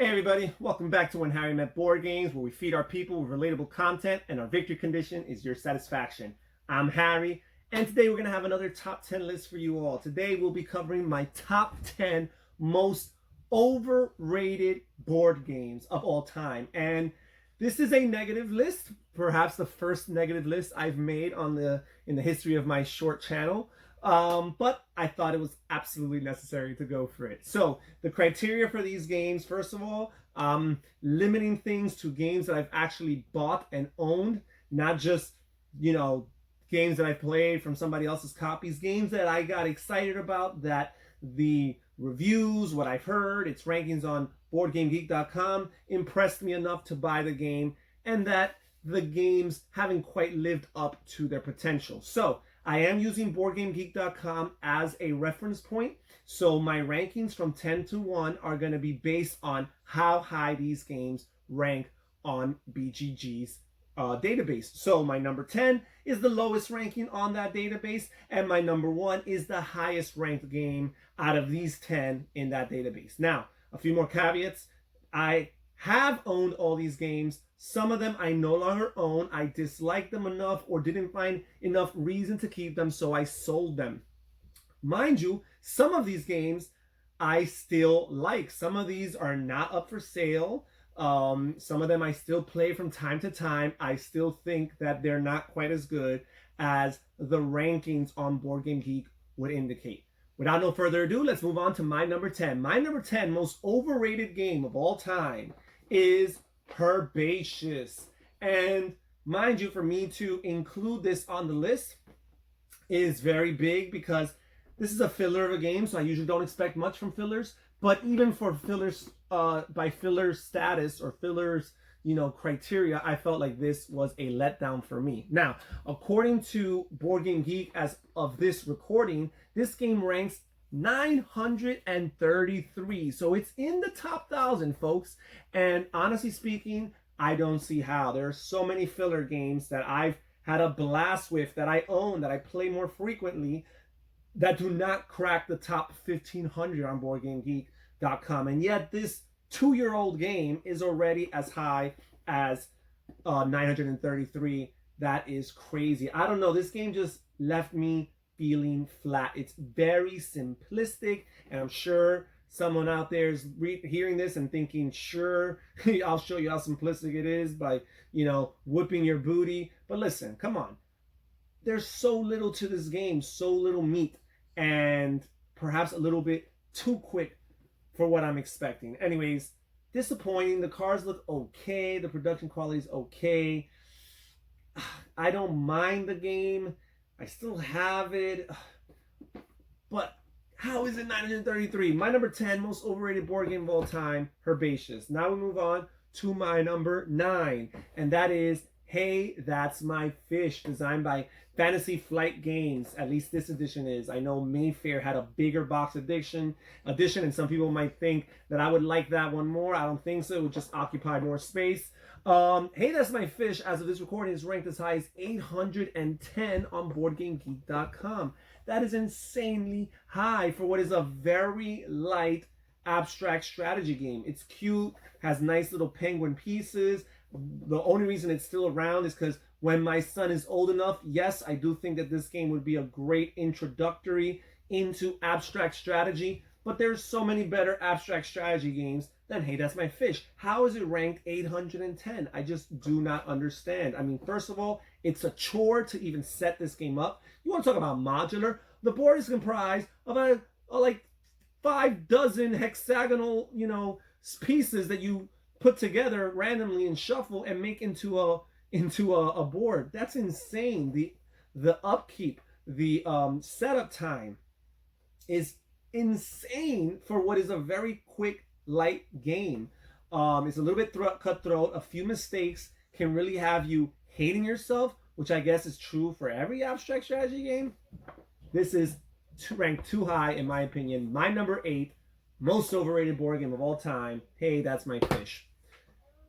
Hey everybody, welcome back to When Harry Met Board Games, where we feed our people with relatable content and our victory condition is your satisfaction. I'm Harry, and today we're going to have another top 10 list for you all. Today we'll be covering my top 10 most overrated board games of all time. And this is a negative list, perhaps the first negative list I've made in the history of my short channel. But I thought it was absolutely necessary to go for it. So the criteria for these games, first of all, limiting things to games that I've actually bought and owned, not just, games that I played from somebody else's copies, games that I got excited about, that the reviews, what I've heard, its rankings on boardgamegeek.com impressed me enough to buy the game, and that the games haven't quite lived up to their potential. So I am using boardgamegeek.com as a reference point. So my rankings from 10 to 1 are going to be based on how high these games rank on BGG's database. So my number 10 is the lowest ranking on that database, and my number 1 is the highest ranked game out of these 10 in that database. Now, a few more caveats. I have owned all these games. Some of them I no longer own. I disliked them enough or didn't find enough reason to keep them, so I sold them. Mind you, some of these games I still like. Some of these are not up for sale. Some of them I still play from time to time. I still think that they're not quite as good as the rankings on BoardGameGeek would indicate. Without no further ado, let's move on to my number 10. My number 10 most overrated game of all time is Herbaceous. And mind you, for me to include this on the list is very big because this is a filler of a game, so I usually don't expect much from fillers. But even for fillers, by filler status or fillers, criteria, I felt like this was a letdown for me. Now, according to BoardGameGeek, as of this recording, this game ranks 933, so it's in the top 1,000, folks. And honestly speaking, I don't see how. There are so many filler games that I've had a blast with, that I own, that I play more frequently, that do not crack the top 1,500 on BoardGameGeek.com. And yet this 2-year-old game is already as high as 933. That is crazy. I don't know. This game just left me feeling flat. It's very simplistic, and I'm sure someone out there is hearing this and thinking, sure, I'll show you how simplistic it is by, whipping your booty. But listen, come on. There's so little to this game, so little meat, and perhaps a little bit too quick for what I'm expecting. Anyways, disappointing. The cards look okay. The production quality is okay. I don't mind the game. I still have it. But how is it 933? My number 10 most overrated board game of all time, Herbaceous. Now we move on to my number 9, and that is Hey, That's My Fish, designed by Fantasy Flight Games. At least this edition is. I know Mayfair had a bigger box edition, and some people might think that I would like that one more. I don't think so. It would just occupy more space. Hey, That's My Fish, as of this recording, is ranked as high as 810 on BoardGameGeek.com. That is insanely high for what is a very light abstract strategy game. It's cute, has nice little penguin pieces. The only reason it's still around is because when my son is old enough, yes, I do think that this game would be a great introductory into abstract strategy, but there's so many better abstract strategy games than Hey, That's My Fish. How is it ranked 810? I just do not understand. I mean, first of all, it's a chore to even set this game up. You want to talk about modular? The board is comprised of like 5 dozen hexagonal, pieces that you put together randomly and shuffle and make into a board. That's insane. The upkeep, the setup time is insane for what is a very quick, light game. It's a little bit cutthroat. A few mistakes can really have you hating yourself, which I guess is true for every abstract strategy game. This is ranked too high, in my opinion. My number 8 most overrated board game of all time. Hey, That's My Fish.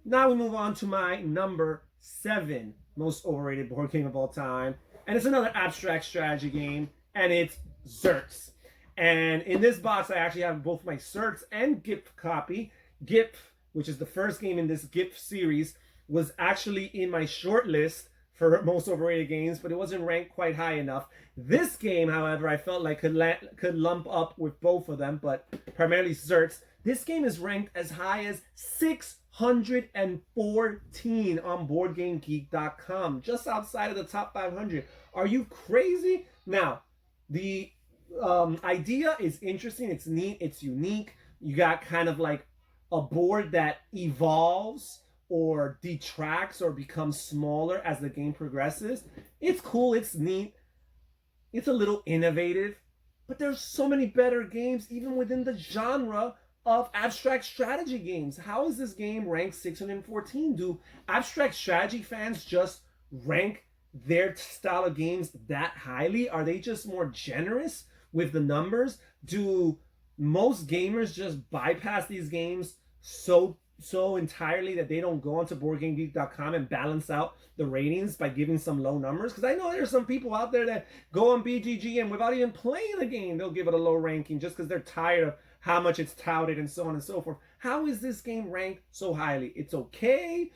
Now we move on to my number 7 most overrated board game of all time. And it's another abstract strategy game, and it's Zertz. And in this box, I actually have both my Zertz and GIF copy. GIF which is the first game in this gift series, was actually in my short list for most overrated games, but it wasn't ranked quite high enough. This game, however, I felt like could lump up with both of them, but primarily Zertz. This game is ranked as high as 614 on boardgamegeek.com, just outside of the top 500. Are you crazy? Now, the idea is interesting. It's neat. It's unique. You got kind of like a board that evolves or detracts or becomes smaller as the game progresses. It's cool, it's neat, it's a little innovative, but there's so many better games even within the genre of abstract strategy games. How is this game ranked 614? Do abstract strategy fans just rank their style of games that highly? Are they just more generous with the numbers? Do most gamers just bypass these games so entirely that they don't go onto boardgamegeek.com and balance out the ratings by giving some low numbers? Because I know there's some people out there that go on BGG and without even playing the game, they'll give it a low ranking just because they're tired of how much it's touted and so on and so forth. How is this game ranked so highly? It's okay.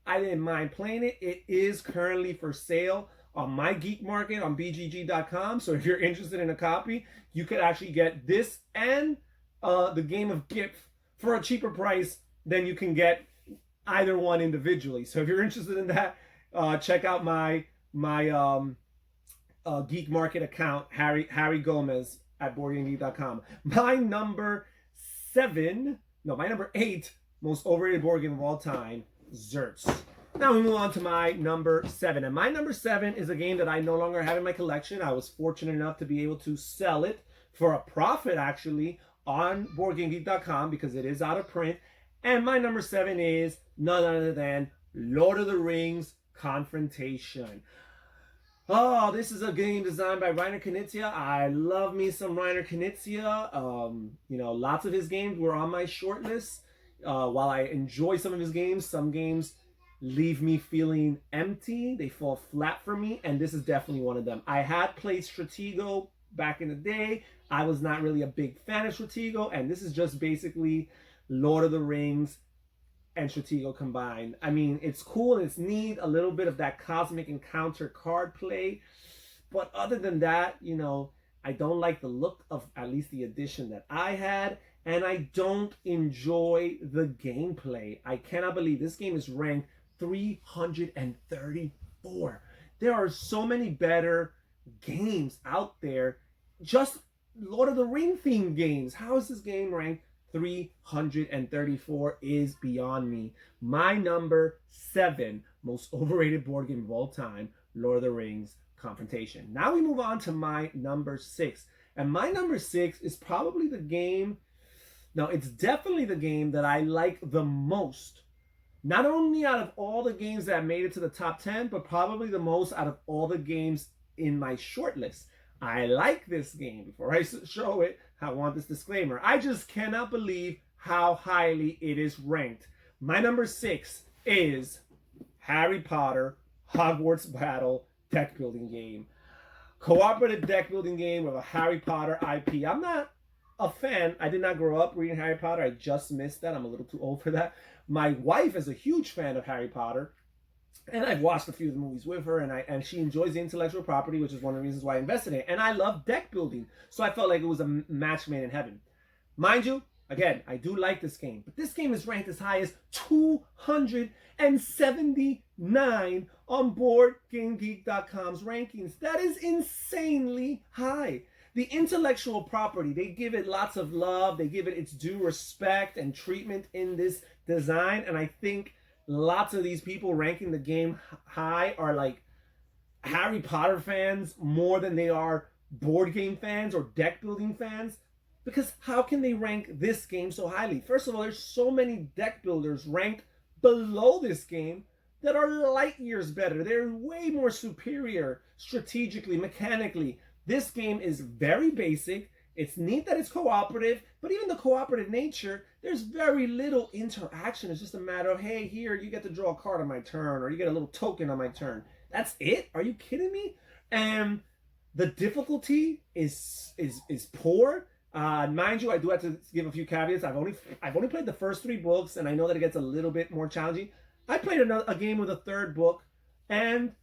I didn't mind playing it. It is currently for sale on my Geek Market on bgg.com. So if you're interested in a copy, you could actually get this and the game of GIF for a cheaper price than you can get either one individually. So if you're interested in that, check out my Geek Market account, Harry Gomez at boardgamegeek.com. My number 8 most overrated board game of all time, Zertz. Now we move on to my number 7. And my number 7 is a game that I no longer have in my collection. I was fortunate enough to be able to sell it for a profit, actually, on boardgamegeek.com because it is out of print. And my number 7 is none other than Lord of the Rings Confrontation. Oh, this is a game designed by Reiner Knizia. I love me some Reiner Knizia. Lots of his games were on my short list. While I enjoy some of his games, some games leave me feeling empty. They fall flat for me, and this is definitely one of them. I had played Stratego back in the day. I was not really a big fan of Stratego, and this is just basically Lord of the Rings and Stratego combined. I mean, it's cool and it's neat, a little bit of that cosmic encounter card play. But other than that, I don't like the look of at least the edition that I had, and I don't enjoy the gameplay. I cannot believe this game is ranked 334. There are so many better games out there, just Lord of the Ring themed games. How is this game ranked 334 is beyond me. My number 7 most overrated board game of all time, Lord of the Rings Confrontation. Now we move on to my number 6. And my number 6 is probably the game, now it's definitely the game that I like the most. Not only out of all the games that made it to the top 10, but probably the most out of all the games in my short list. I like this game. Before I show it, I want this disclaimer. I just cannot believe how highly it is ranked. My number 6 is Harry Potter Hogwarts Battle deck building game. Cooperative deck building game with a Harry Potter IP. I'm not a fan. I did not grow up reading Harry Potter. I just missed that. I'm a little too old for that. My wife is a huge fan of Harry Potter, and I've watched a few of the movies with her, and she enjoys the intellectual property, which is one of the reasons why I invested in it. And I love deck building, so I felt like it was a match made in heaven. Mind you, again, I do like this game, but this game is ranked as high as 279 on BoardGameGeek.com's rankings. That is insanely high. The intellectual property, they give it lots of love. They give it its due respect and treatment in this design, and I think lots of these people ranking the game high are like Harry Potter fans more than they are board game fans or deck building fans. Because how can they rank this game so highly? First of all, there's so many deck builders ranked below this game that are light years better. They're way more superior strategically, mechanically. This game is very basic. It's neat that it's cooperative, but even the cooperative nature, there's very little interaction. It's just a matter of, hey, here, you get to draw a card on my turn, or you get a little token on my turn. That's it? Are you kidding me? And the difficulty is poor. Mind you, I do have to give a few caveats. I've only played the first 3 books, and I know that it gets a little bit more challenging. I played a game with a 3rd book, and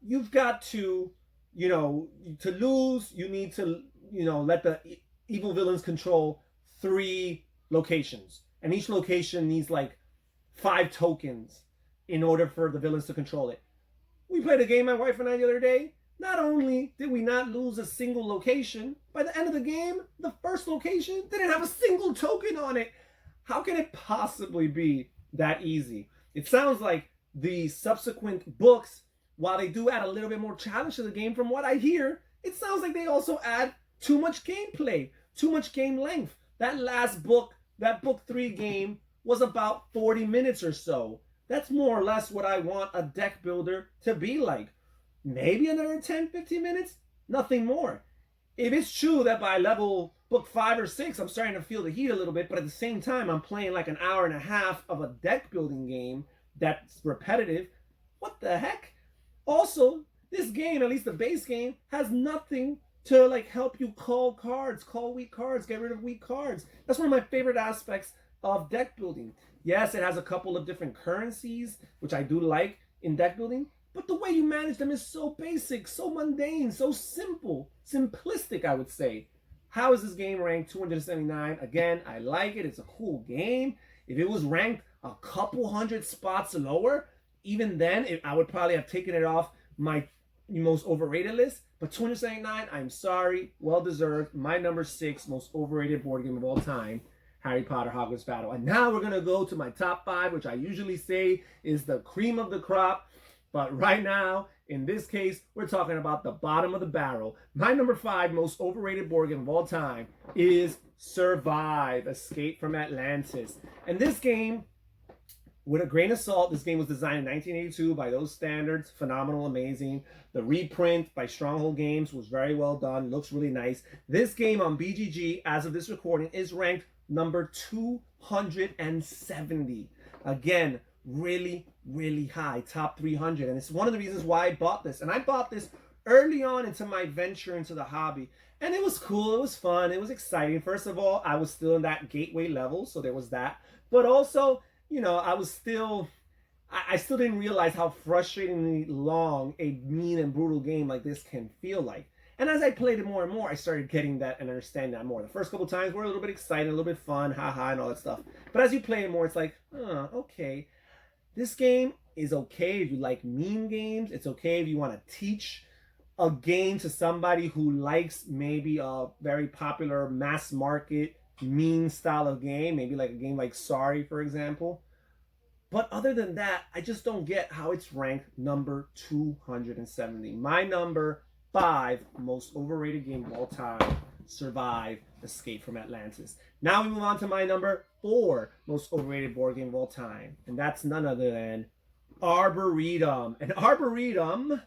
you've got to, to lose, you need to, let the evil villains control 3 locations, and each location needs like 5 tokens in order for the villains to control it. We played a game, my wife and I, the other day. Not only did we not lose a single location, by the end of the game, the first location didn't have a single token on it. How can it possibly be that easy? It sounds like the subsequent books, while they do add a little bit more challenge to the game, from what I hear, it sounds like they also add too much gameplay, too much game length. That last book, that book 3 game, was about 40 minutes or so. That's more or less what I want a deck builder to be like. Maybe another 10, 15 minutes, nothing more. If it's true that by level book 5 or 6, I'm starting to feel the heat a little bit, but at the same time, I'm playing like an hour and a half of a deck building game that's repetitive, what the heck? Also, this game, at least the base game, has nothing to like help you call cards, call weak cards, get rid of weak cards. That's one of my favorite aspects of deck building. Yes, it has a couple of different currencies, which I do like in deck building, but the way you manage them is so basic, so mundane, so simple, simplistic, I would say. How is this game ranked 279? Again, I like it. It's a cool game. If it was ranked a couple hundred spots lower, even then, I would probably have taken it off my most overrated list. But 279, I'm sorry, well deserved. My number 6 most overrated board game of all time, Harry Potter Hogwarts Battle. And now we're going to go to my top 5, which I usually say is the cream of the crop. But right now, in this case, we're talking about the bottom of the barrel. My number 5 most overrated board game of all time is Survive, Escape from Atlantis. And this game, with a grain of salt, this game was designed in 1982 by those standards. Phenomenal, amazing. The reprint by Stronghold Games was very well done. Looks really nice. This game on BGG, as of this recording, is ranked number 270. Again, really, really high, top 300. And it's one of the reasons why I bought this. And I bought this early on into my venture into the hobby. And it was cool, it was fun, it was exciting. First of all, I was still in that gateway level, so there was that. But also, I still didn't realize how frustratingly long a mean and brutal game like this can feel like. And as I played it more and more, I started getting that and understanding that more. The first couple times were a little bit exciting, a little bit fun, haha, and all that stuff. But as you play it more, it's like, okay. This game is okay if you like meme games. It's okay if you want to teach a game to somebody who likes maybe a very popular mass market meme style of game. Maybe like a game like Sorry, for example. But other than that, I just don't get how it's ranked number 270. My number 5 most overrated game of all time, Survive, Escape from Atlantis. Now we move on to my number 4 most overrated board game of all time. And that's none other than Arboretum. And Arboretum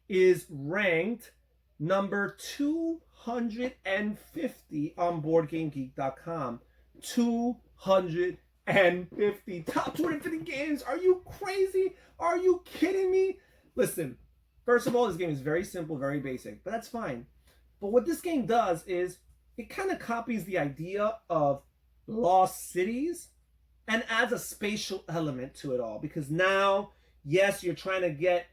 is ranked number 250 on boardgamegeek.com. 250. Top 250 games. Are you crazy? Are you kidding me? Listen, first of all, this game is very simple, very basic, but that's fine. But what this game does is it kind of copies the idea of Lost Cities and adds a spatial element to it all. Because now, yes, you're trying to get,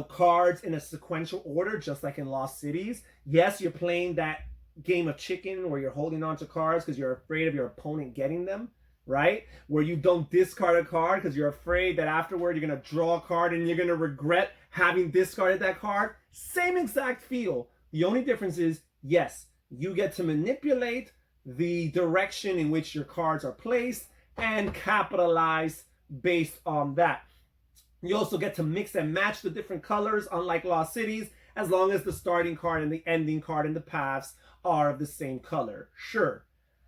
cards in a sequential order, just like in Lost Cities. Yes, you're playing that game of chicken where you're holding on to cards because you're afraid of your opponent getting them, right? Where you don't discard a card because you're afraid that afterward you're going to draw a card and you're going to regret having discarded that card. Same exact feel. The only difference is, yes, you get to manipulate the direction in which your cards are placed and capitalize based on that. You also get to mix and match the different colors, unlike Lost Cities, as long as the starting card and the ending card and the paths are of the same color. Sure.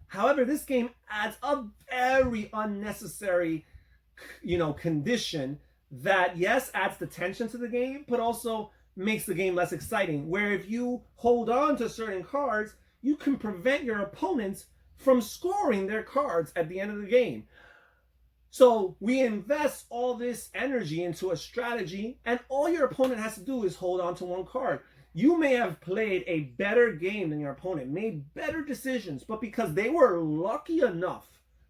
However, this game adds a very unnecessary, condition that, yes, adds the tension to the game, but also makes the game less exciting. Where if you hold on to certain cards, you can prevent your opponents from scoring their cards at the end of the game. So we invest all this energy into a strategy, and all your opponent has to do is hold on to one card. You may have played a better game than your opponent, made better decisions, but because they were lucky enough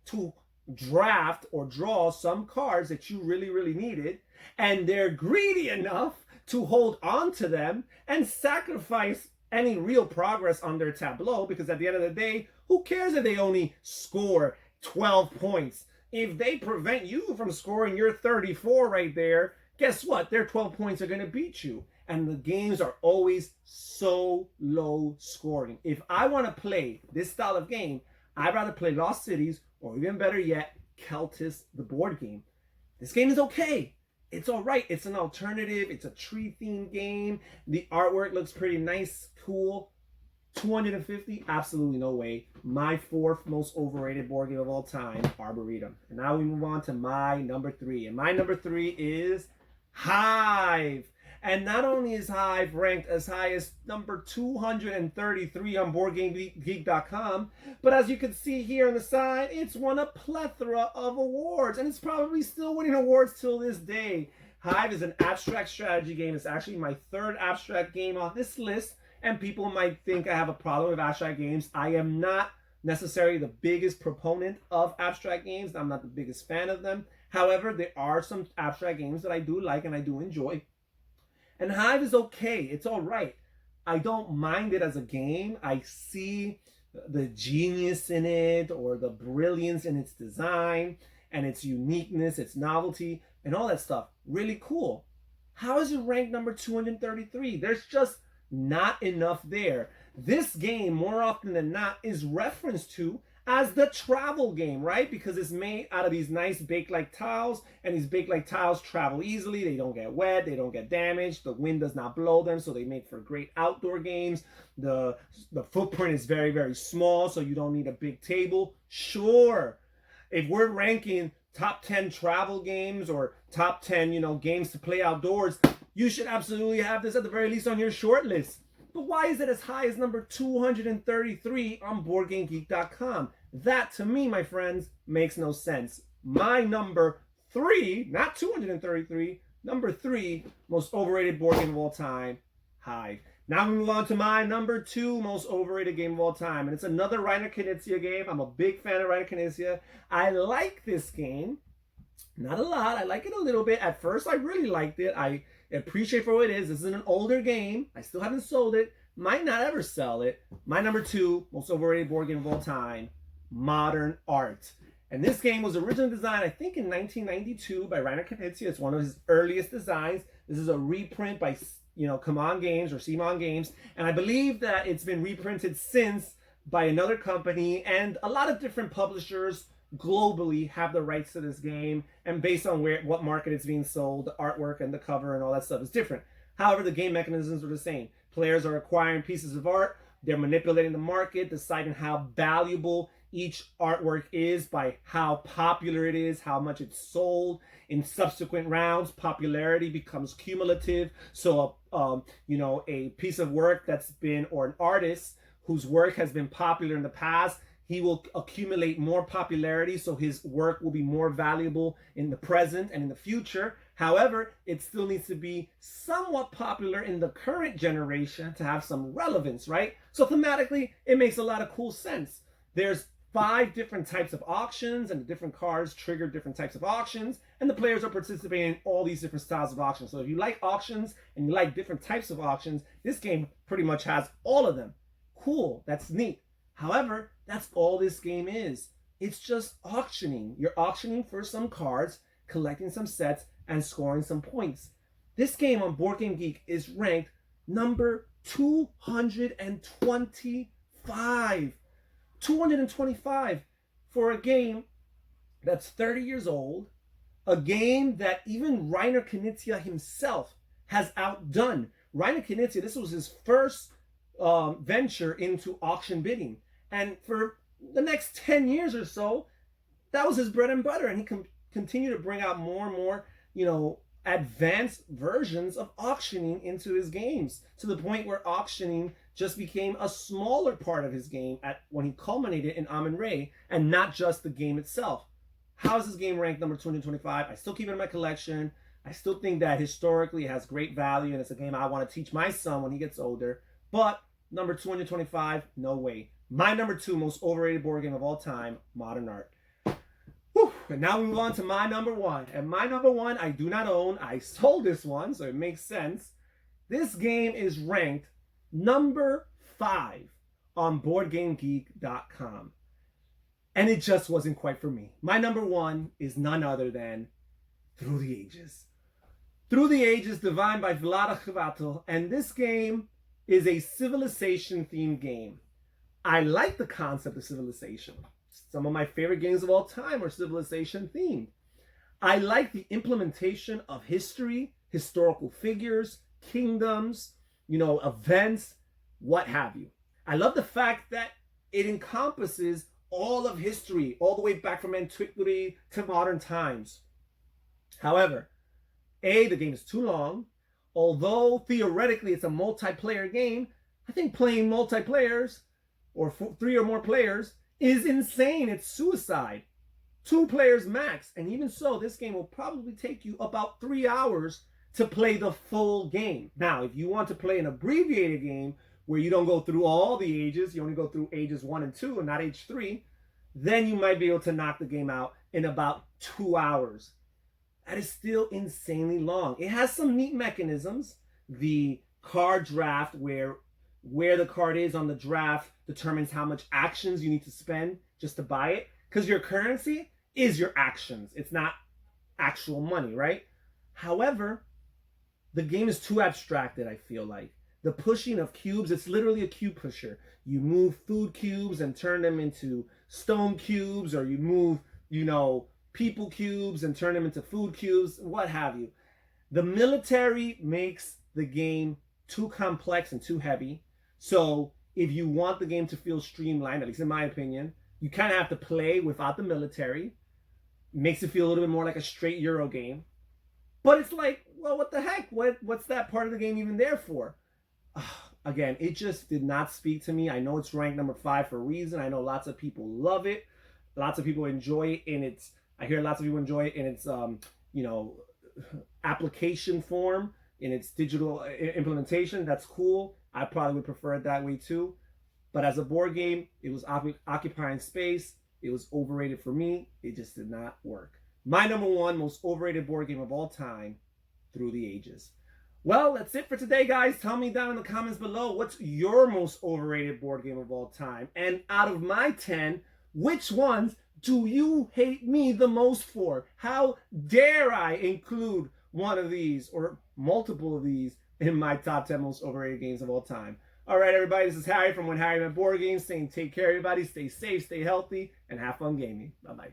to draft or draw some cards that you really, really needed, and they're greedy enough to hold on to them and sacrifice any real progress on their tableau, because at the end of the day, who cares if they only score 12 points? If they prevent you from scoring your 34 right there, guess what? Their 12 points are going to beat you. And the games are always so low scoring. If I want to play this style of game, I'd rather play Lost Cities, or even better yet, Keltis, the board game. This game is okay. It's all right. It's an alternative. It's a tree-themed game. The artwork looks pretty nice, cool. 250? Absolutely no way. My fourth most overrated board game of all time, Arboretum. And now we move on to my number 3. And my number 3 is Hive. And not only is Hive ranked as high as number 233 on boardgamegeek.com, but as you can see here on the side, it's won a plethora of awards, and it's probably still winning awards till this day. Hive is an abstract strategy game. It's actually my 3rd abstract game on this list, and people might think I have a problem with abstract games. I am not necessarily the biggest proponent of abstract games. I'm not the biggest fan of them. However, there are some abstract games that I do like and I do enjoy. And Hive is okay. It's all right. I don't mind it as a game. I see the genius in it, or the brilliance in its design and its uniqueness, its novelty, and all that stuff. Really cool. How is it ranked number 233? There's just not enough there. This game, more often than not, is referenced to as the travel game, right? Because it's made out of these nice baked-like tiles, and these baked-like tiles travel easily. They don't get wet, they don't get damaged, the wind does not blow them, so they make for great outdoor games. The footprint is very, very small, so you don't need a big table. Sure, if we're ranking top 10 travel games or top 10, games to play outdoors, you should absolutely have this at the very least on your short list. But why is it as high as number 233 on boardgamegeek.com? That, to me, my friends, makes no sense. My number 3, not 233, number 3 most overrated board game of all time, Hive. Now we move on to my number 2 most overrated game of all time. And it's another Reiner Knizia game. I'm a big fan of Reiner Knizia. I like this game. Not a lot. I like it a little bit. At first, I really liked it. I appreciate for what it is. This is an older game. I still haven't sold it. Might not ever sell it. My number 2 most overrated board game of all time, Modern Art. And this game was originally designed, I think, in 1992 by Reiner Knizia. It's one of his earliest designs. This is a reprint by, Come On Games or Simon Games. And I believe that it's been reprinted since by another company, and a lot of different publishers globally have the rights to this game, and based on what market it's being sold, the artwork and the cover and all that stuff is different. However, the game mechanisms are the same. Players are acquiring pieces of art, they're manipulating the market, deciding how valuable each artwork is by how popular it is, how much it's sold. In subsequent rounds, popularity becomes cumulative. So a piece of work that's been, or an artist whose work has been popular in the past, he will accumulate more popularity, so his work will be more valuable in the present and in the future. However, it still needs to be somewhat popular in the current generation to have some relevance, right? So thematically, it makes a lot of cool sense. There's 5 different types of auctions, and the different cards trigger different types of auctions, and the players are participating in all these different styles of auctions. So if you like auctions and you like different types of auctions, this game pretty much has all of them. Cool, that's neat. However, that's all this game is. It's just auctioning. You're auctioning for some cards, collecting some sets, and scoring some points. This game on Board Game Geek is ranked number 225. 225 for a game that's 30 years old, a game that even Reiner Knizia himself has outdone. Reiner Knizia, this was his first venture into auction bidding. And for the next 10 years or so, that was his bread and butter. And he continued to bring out more and more, advanced versions of auctioning into his games, to the point where auctioning just became a smaller part of his game when he culminated in Amun-Re, and not just the game itself. How is this game ranked number 225? I still keep it in my collection. I still think that historically it has great value, and it's a game I want to teach my son when he gets older. But number 225, no way. My number 2 most overrated board game of all time, Modern Art. Whew. And now we move on to my number 1. And my number 1, I do not own. I sold this one, so it makes sense. This game is ranked number 5 on boardgamegeek.com. And it just wasn't quite for me. My number 1 is none other than Through the Ages. Through the Ages, designed by LOTR, and this game is a civilization-themed game. I like the concept of civilization. Some of my favorite games of all time are civilization-themed. I like the implementation of history, historical figures, kingdoms, events, what have you. I love the fact that it encompasses all of history, all the way back from antiquity to modern times. However, A, the game is too long. Although theoretically it's a multiplayer game, I think playing multiplayers or 3 or more players is insane. It's suicide. 2 players max. And even so, this game will probably take you about 3 hours to play the full game. Now, if you want to play an abbreviated game where you don't go through all the ages, you only go through ages 1 and 2 and not age 3, then you might be able to knock the game out in about 2 hours. That is still insanely long. It has some neat mechanisms. The card draft, where the card is on the draft determines how much actions you need to spend just to buy it. Because your currency is your actions. It's not actual money, right? However, the game is too abstracted, I feel like. The pushing of cubes, it's literally a cube pusher. You move food cubes and turn them into stone cubes, or you move, people cubes and turn them into food cubes, what have you. The military makes the game too complex and too heavy. So if you want the game to feel streamlined, at least in my opinion, you kind of have to play without the military. It makes it feel a little bit more like a straight Euro game. But it's like, well, what the heck? What's that part of the game even there for? Again, it just did not speak to me. I know it's ranked number 5 for a reason. I know lots of people love it. Lots of people enjoy it in its, I hear lots of people enjoy it in its, application form, in its digital implementation. That's cool. I probably would prefer it that way too. But as a board game, it was occupying space. It was overrated for me. It just did not work. My number 1 most overrated board game of all time, Through the Ages. Well, that's it for today, guys. Tell me down in the comments below, what's your most overrated board game of all time? And out of my 10, which ones do you hate me the most for? How dare I include one of these or multiple of these in my top 10 most overrated games of all time? All right, everybody, this is Harry from When Harry Met Board Games saying take care, everybody. Stay safe, stay healthy, and have fun gaming. Bye-bye.